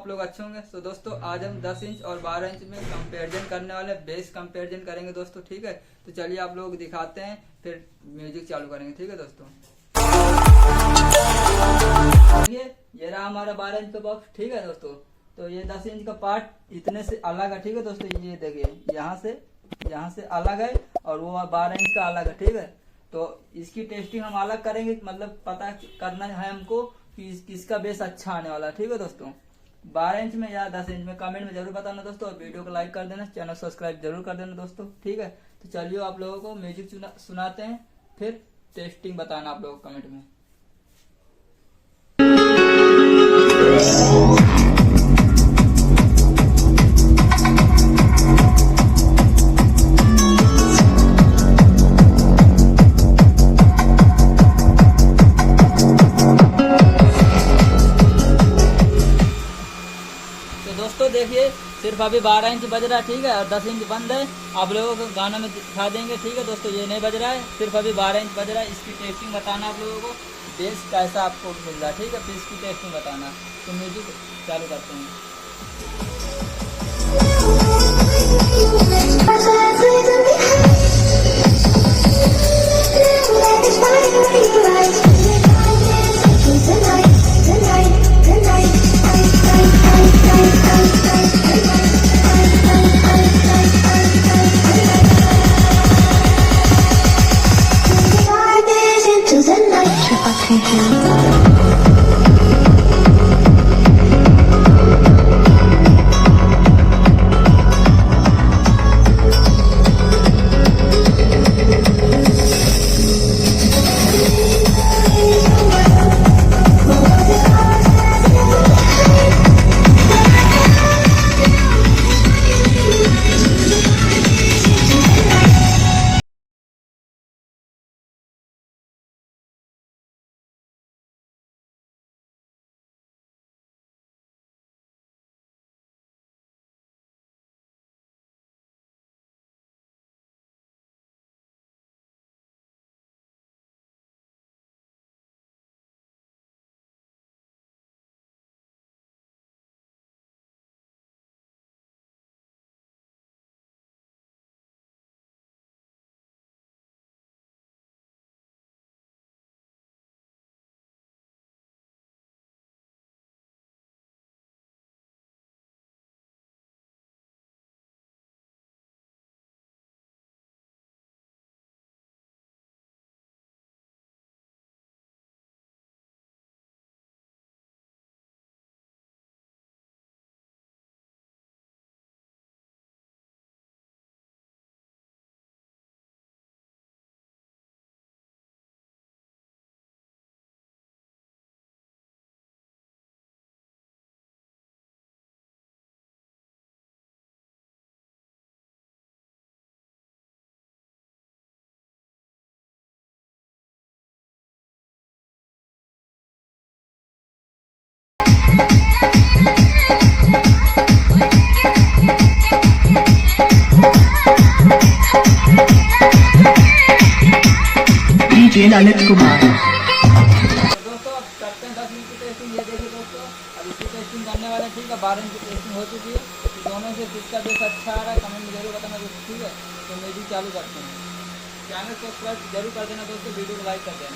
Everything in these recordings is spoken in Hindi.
आप लोग अच्छे होंगे। तो दोस्तों आज हम 10 इंच और 12 इंच में कंपैरिजन करने वाले, बेस कंपैरिजन करेंगे दोस्तों, ठीक है। तो चलिए आप लोग दिखाते हैं, फिर म्यूजिक चालू करेंगे, ठीक है दोस्तों। देखिए ये रहा हमारा 12 इंच का बॉक्स, ठीक है दोस्तों। तो ये 10 इंच का पार्ट इतने से अलग है, ठीक है दोस्तों। ये देखिए यहाँ से अलग है और वो 12 इंच का अलग है, ठीक है। तो इसकी टेस्टिंग हम अलग करेंगे, मतलब पता करना है हमको कि किसका बेस अच्छा आने वाला है, ठीक है दोस्तों। 12 इंच में या 10 इंच में कमेंट में जरूर बताना दोस्तों, और वीडियो को लाइक कर देना, चैनल सब्सक्राइब जरूर कर देना दोस्तों, ठीक है। तो चलिए आप लोगों को म्यूजिक सुनाते हैं, फिर टेस्टिंग बताना आप लोग कमेंट में। दोस्तों देखिए सिर्फ अभी 12 इंच बज रहा है, ठीक है, और 10 इंच बंद है। आप लोगों को गाना में दिखा देंगे, ठीक है दोस्तों। ये नहीं बज रहा है, सिर्फ अभी 12 इंच बज रहा है। इसकी टेस्टिंग बताना आप लोगों को, बेस कैसा आपको मिल रहा है, ठीक है। फिर इसकी टेस्टिंग बताना। तो म्यूजिक चालू करते हैं। डीजे ललित कुमार। दोस्तों अब करते हैं 10 इंच की टेस्टिंग। ये देखिए दोस्तों, अब इसकी टेस्टिंग करने वाले, ठीक है। 12 इंच की टेस्टिंग हो चुकी है। तो दोनों से किसका बेस अच्छा आ रहा है कमेंट में जरूर बताना दोस्तों, ठीक है। तो म्यूजिक चालू करते हैं। चैनल सब्सक्राइब जरूर कर देना दोस्तों, वीडियो को लाइक कर देना।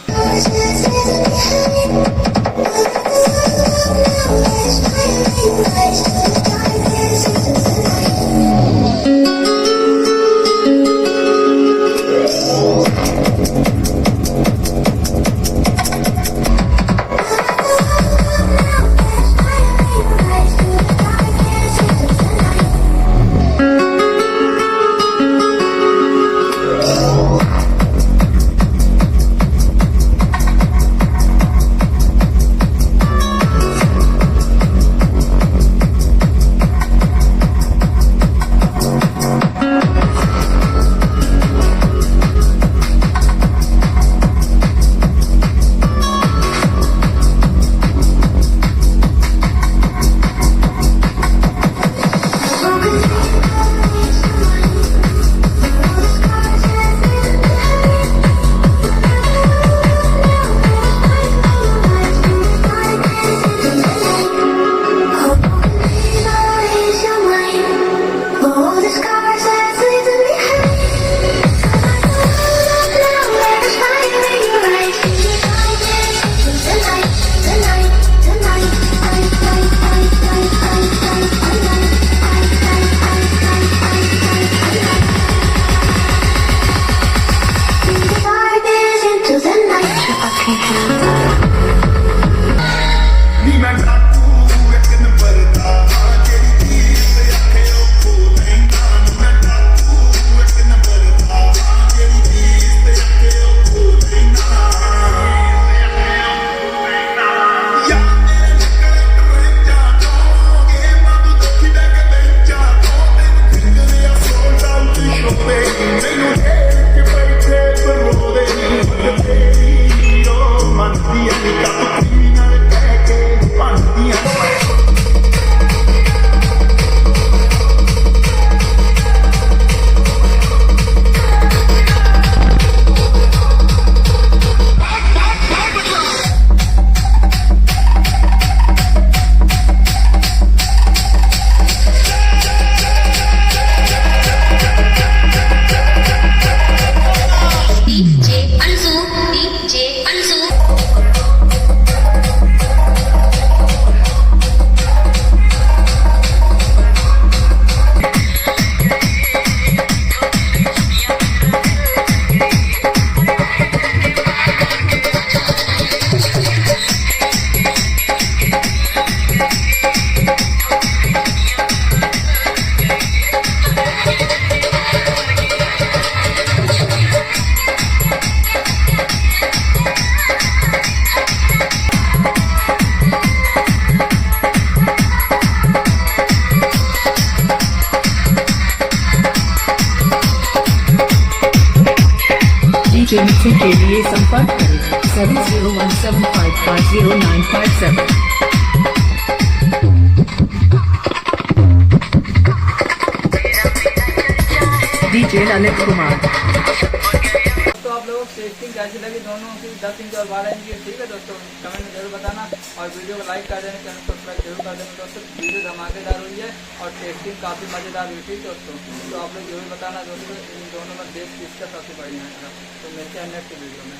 डीजे मिक्सिंग के लिए संपर्क करें 7017550957। डीजे ललित कुमार। तो आप लोगों को टेस्टिंग कैसी लगी दोनों की 10 इंच और 12 इंच की, ठीक है दोस्तों, कमेंट में जरूर बताना और वीडियो को लाइक कर देना, चैनल को सब्सक्राइब जरूर कर देना दोस्तों। वीडियो धमाकेदार हुई है और टेस्टिंग काफ़ी मज़ेदार हुई थी दोस्तों। तो आप लोग जरूर बताना दोस्तों इन दोनों में बेस्ट किसका सबसे बढ़िया है। तो मिलते हैं नेक्स्ट वीडियो में।